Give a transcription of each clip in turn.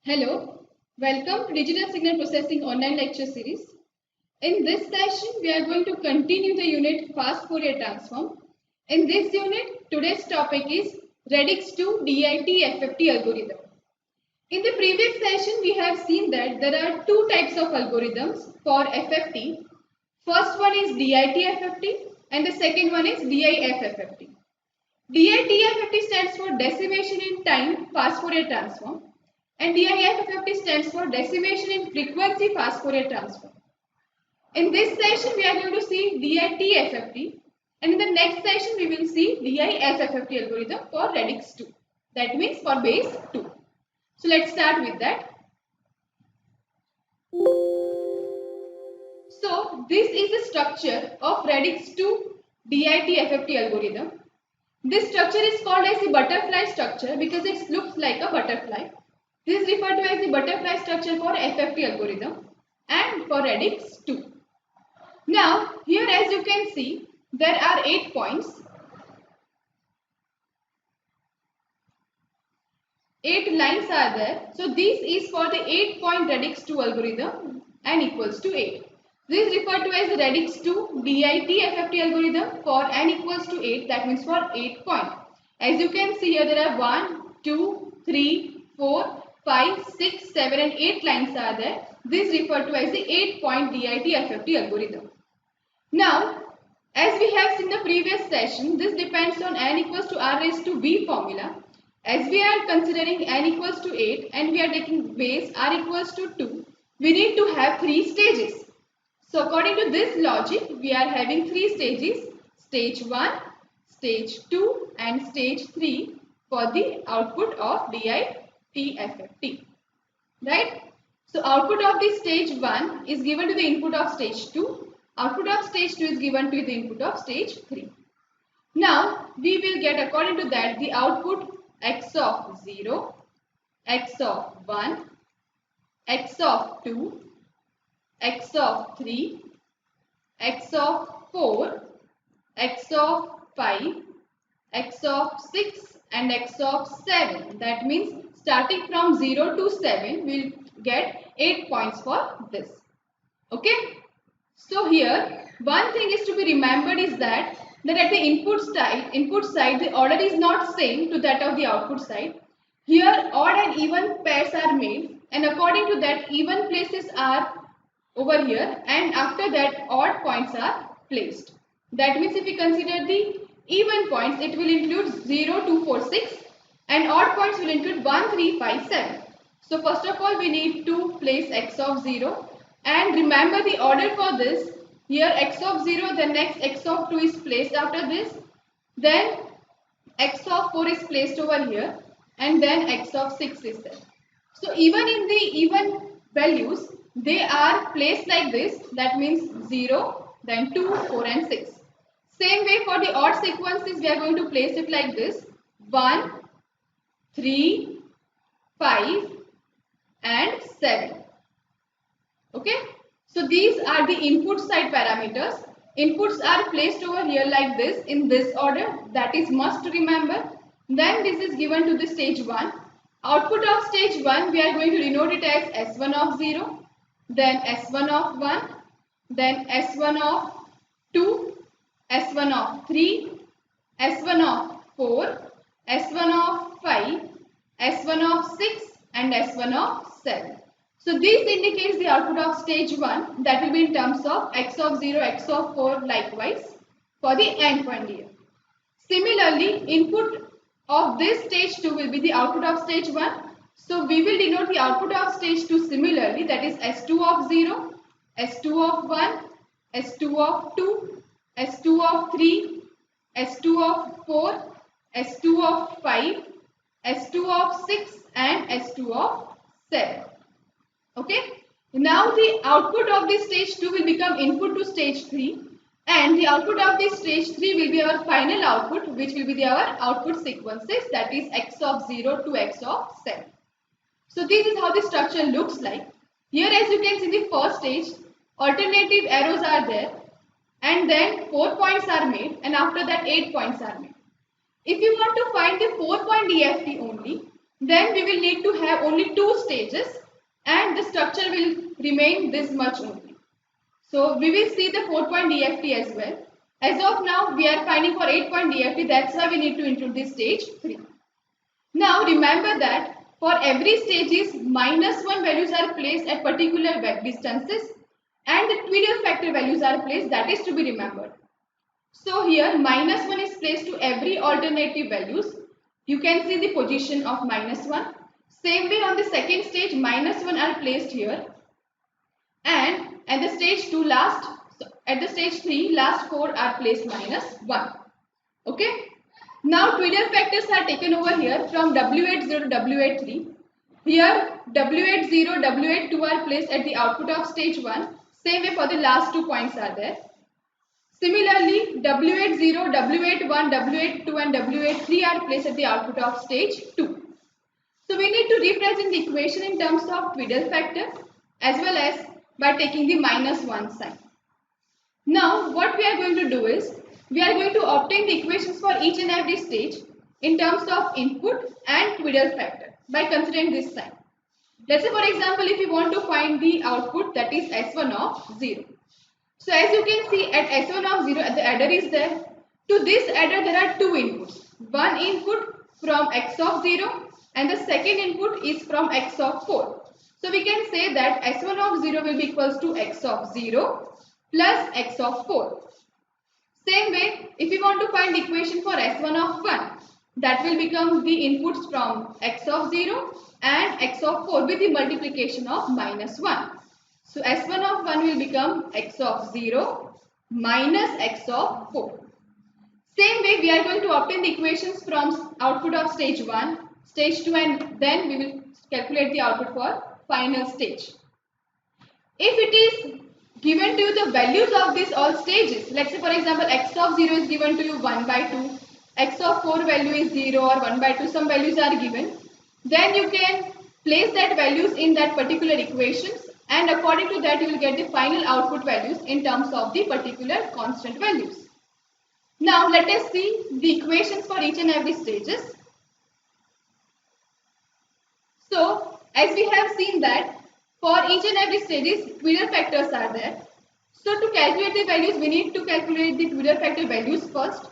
Hello, welcome to Digital Signal Processing online lecture series. In this session, we are going to continue the unit Fast Fourier Transform. In this unit, today's topic is Radix2 DIT FFT algorithm. In the previous session, we have seen that there are two types of algorithms for FFT. First one is DIT FFT and the second one is DIF FFT. DIT FFT stands for Decimation in Time Fast Fourier Transform. And DIF FFT stands for Decimation in Frequency Fast Fourier Transform. In this session, we are going to see DIT FFT, and in the next session, we will see DIF FFT algorithm for Radix2. That means for base 2. So let's start with that. So this is the structure of Radix2 DIT FFT algorithm. This structure is called as the butterfly structure because it looks like a butterfly. This is referred to as the butterfly structure for FFT algorithm and for Radix2. Now, here as you can see, there are 8 points. 8 lines are there. So, this is for the 8-point Radix2 algorithm n equals to 8. This is referred to as the Radix2 DIT FFT algorithm for n equals to 8. That means for 8 points. As you can see here, there are 1, 2, 3, 4, 5, 6, 7 and 8 lines are there. This is referred to as the 8-point DIT FFT algorithm. Now, as we have seen in the previous session, this depends on n equals to r raised to v formula. As we are considering n equals to 8 and we are taking base r equals to 2, we need to have 3 stages. So, according to this logic, we are having 3 stages, stage 1, stage 2 and stage 3 for the output of DIT FFT, right? So output of the stage 1 is given to the input of stage 2. Output of stage 2 is given to the input of stage 3. Now we will get according to that the output x of 0, x of 1, x of 2, x of 3, x of 4, x of 5, x of 6 and x of 7. That means starting from 0 to 7, we will get 8 points for this. Okay. So here, one thing is to be remembered is that at the input side, the order is not same to that of the output side. Here, odd and even pairs are made, and according to that, even places are over here, and after that, odd points are placed. That means if we consider the even points, it will include 0, 2, 4, 6. And odd points will include 1, 3, 5, 7. So first of all, we need to place x of 0. And remember the order for this. Here x of 0, then next x of 2 is placed after this. Then x of 4 is placed over here. And then x of 6 is there. So even in the even values, they are placed like this. That means 0, then 2, 4 and 6. Same way for the odd sequences, we are going to place it like this. 1, 3, 5 and 7. Okay. So these are the input side parameters. Inputs are placed over here like this in this order. That is must remember. Then this is given to the stage 1. Output of stage 1 we are going to denote it as S1 of 0. Then S1 of 1. Then S1 of 2. S1 of 3. S1 of 4. S1 of 5, S1 of 6 and S1 of 7. So this indicates the output of stage 1, that will be in terms of x of 0, x of 4 likewise for the n point here. Similarly, input of this stage 2 will be the output of stage 1. So we will denote the output of stage 2 similarly, that is S2 of 0, S2 of 1, S2 of 2, S2 of 3, S2 of 4, S2 of 5, S2 of 6 and S2 of 7. Okay. Now the output of the stage 2 will become input to stage 3 and the output of the stage 3 will be our final output, which will be our output sequences, that is x of 0 to x of 7. So this is how the structure looks like. Here as you can see, the first stage, alternative arrows are there and then 4 points are made and after that 8 points are made. If you want to find the 4-point DFT only, then we will need to have only 2 stages and the structure will remain this much only. So we will see the 4-point DFT as well. As of now, we are finding for 8-point DFT, that's why we need to include this stage 3. Now remember that for every stages, -1 values are placed at particular web distances and the Tweedle factor values are placed, that is to be remembered. So here -1 is placed to every alternative values. You can see the position of -1. Same way on the second stage, -1 are placed here and at the stage 2 last, at the stage 3 last 4 are placed -1. Okay. Now Tweedle factors are taken over here from W80 to W83. Here W80, W82 are placed at the output of stage 1. Same way for the last 2 points are there. Similarly, W80, W81, W82 and W83 are placed at the output of stage 2. So we need to represent the equation in terms of Tweedle factor as well as by taking the -1 sign. Now what we are going to do is, we are going to obtain the equations for each and every stage in terms of input and Tweedle factor by considering this sign. Let's say for example, if you want to find the output, that is S1 of 0. So as you can see at S1 of 0, the adder is there. To this adder there are 2 inputs. One input from x of 0 and the second input is from x of 4. So we can say that S1 of 0 will be equals to x of 0 plus x of 4. Same way, if we want to find the equation for S1 of 1, that will become the inputs from x of 0 and x of 4 with the multiplication of -1. So S1 of 1 will become x of 0 minus x of 4. Same way, we are going to obtain the equations from output of stage 1, stage 2 and then we will calculate the output for final stage. If it is given to you the values of these all stages, let's say for example x of 0 is given to you 1/2, x of 4 value is 0 or 1/2, some values are given, then you can place that values in that particular equations and according to that you will get the final output values in terms of the particular constant values. Now let us see the equations for each and every stages. So as we have seen that for each and every stages, Tweedle factors are there. So to calculate the values, we need to calculate the Tweedle factor values first.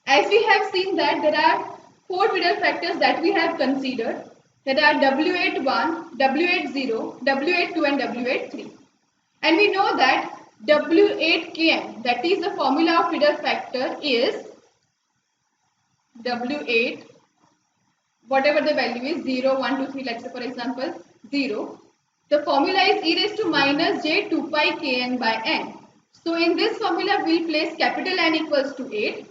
As we have seen that there are 4 Tweedle factors that we have considered, that are W81, W80, W82 and W83. And we know that W8Kn, that is the formula of Tweedle factor, is W8, whatever the value is, 0, 1, 2, 3, let's say for example 0. The formula is e raised to minus j 2 pi kn by n. So in this formula we will place capital N equals to 8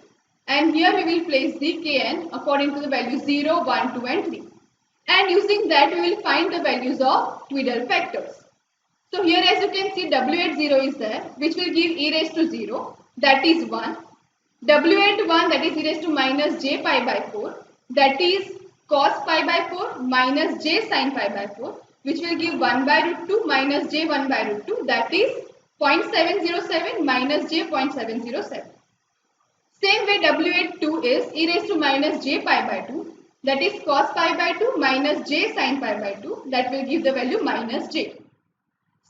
and here we will place the kn according to the values 0, 1, 2 and 3. And using that we will find the values of Tweedle factors. So here as you can see W80 is there, which will give e raised to 0, that is 1. W81, that is e raised to minus j pi by 4, that is cos pi by 4 minus j sin pi by 4, which will give 1 by root 2 minus j 1 by root 2, that is 0.707 minus j 0.707. Same way W82 is e raised to minus j pi by 2, that is cos pi by 2 minus j sin pi by 2, that will give the value minus j.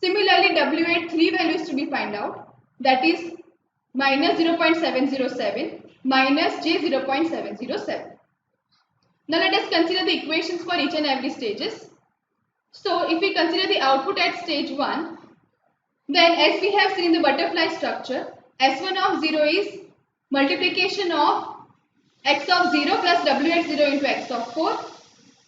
Similarly, W83 values to be found out, that is minus 0.707 minus j 0.707. Now let us consider the equations for each and every stages. So if we consider the output at stage 1, then as we have seen in the butterfly structure, S1 of 0 is multiplication of x of 0 plus W80 into x of 4.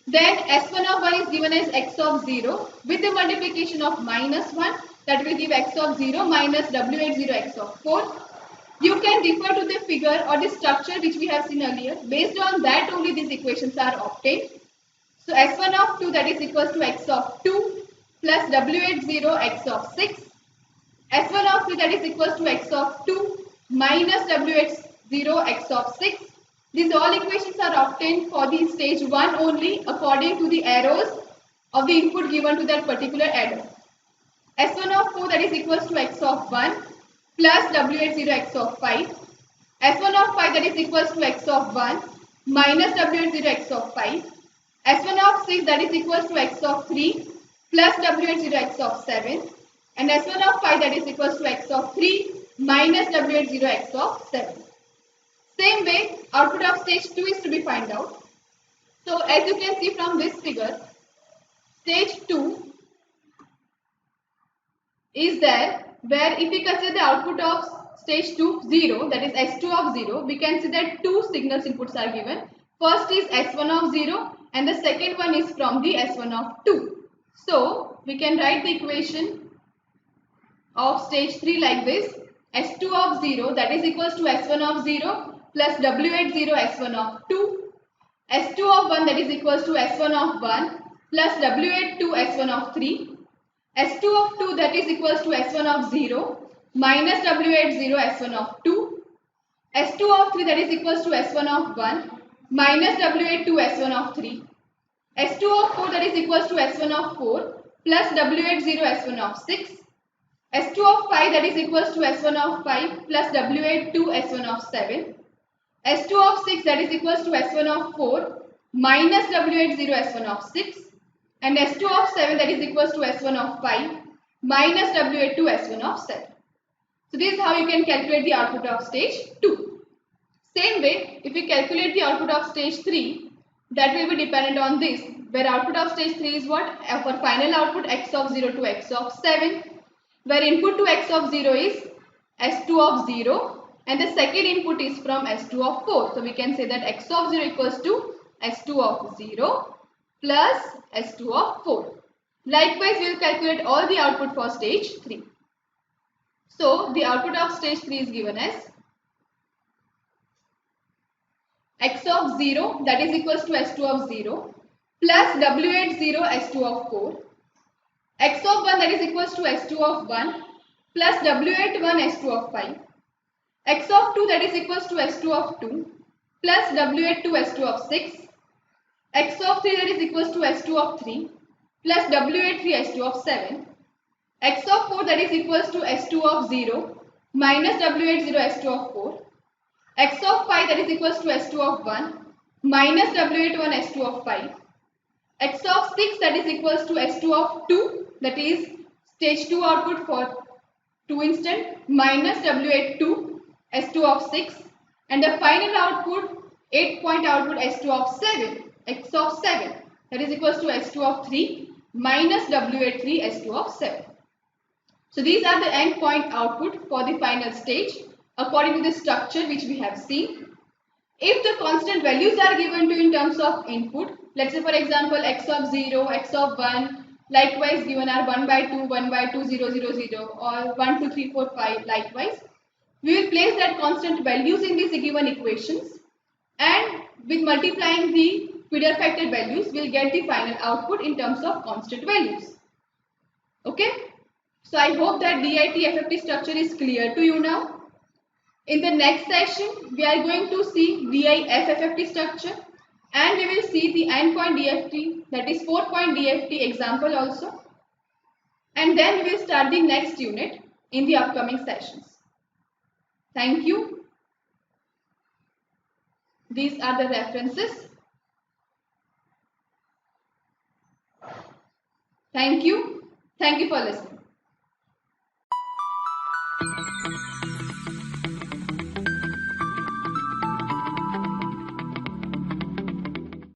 Then S1 of 1 is given as x of 0 with the multiplication of minus 1, that will give x of 0 minus W80 x of 4. You can refer to the figure or the structure which we have seen earlier. Based on that only these equations are obtained. So S1 of 2 that is equals to x of 2 plus W80 x of 6. S1 of 3 that is equals to x of 2 minus W80 x of 6. These all equations are obtained for the stage 1 only according to the arrows of the input given to that particular adder. S1 of 4 that is equals to x of 1 plus W80 x of 5. S1 of 5 that is equals to x of 1 minus W80 x of 5. S1 of 6 that is equals to x of 3 plus W80 x of 7. And S1 of 5 that is equals to x of 3 minus W80 x of 7. Same way, output of stage 2 is to be found out. So as you can see from this figure, stage 2 is there where if we consider the output of stage 2 0, that is S2 of 0, we can see that two signals inputs are given. First is S1 of 0 and the second one is from the S1 of 2. So we can write the equation of stage 3 like this: S2 of 0 that is equals to S1 of 0 plus W80 S1 of 2. S2 of 1 that is equals to S1 of 1 plus W82 S1 of 3. S2 of 2 that is equals to S1 of 0 minus W80 S1 of 2. S2 of 3 that is equals to S1 of 1 minus W82 S1 of 3. S2 of 4 that is equals to S1 of 4 plus W80 S1 of 6. S2 of 5 that is equals to S1 of 5 plus W82 S1 of 7. S2 of 6 that is equals to S1 of 4 minus W80 S1 of 6. And S2 of 7 that is equals to S1 of 5 minus W82 S1 of 7. So this is how you can calculate the output of stage 2. Same way, if we calculate the output of stage 3, that will be dependent on this, where output of stage 3 is what? For final output x of 0 to x of 7, where input to x of 0 is S2 of 0 and the second input is from S2 of 4. So we can say that x of 0 equals to S2 of 0 plus S2 of 4. Likewise, we will calculate all the output for stage 3. So the output of stage 3 is given as x of 0 that is equals to S2 of 0 plus W80 S2 of 4. X of 1 that is equals to S2 of 1 plus W81 S2 of 5. X of 2 that is equals to S2 of 2 plus W82 S2 of 6. X of 3 that is equals to S2 of 3 plus W83 S2 of 7. X of 4 that is equals to S2 of 0 minus W80 S2 of 4. X of 5 that is equals to S2 of 1 minus W81 S2 of 5. X of 6 that is equals to S2 of 2, that is stage 2 output for 2 instant, minus W82 S2 of 6, and the final output 8 point output S2 of 7, X of 7 that is equals to S2 of 3 minus W83 S2 of 7. So these are the end point output for the final stage according to the structure which we have seen. If the constant values are given to in terms of input, let's say for example x of 0, x of 1, likewise given are 1 by 2, 1 by 2, 0, 0, 0 or 1, 2, 3, 4, 5 likewise. We will place that constant values in these given equations and with multiplying the feeder factor values, we will get the final output in terms of constant values. Okay. So I hope that DIT FFT structure is clear to you now. In the next session, we are going to see DI FFT structure and we will see the endpoint DFT, that is 4-point DFT example also. And then we will start the next unit in the upcoming sessions. Thank you. These are the references. Thank you. Thank you for listening.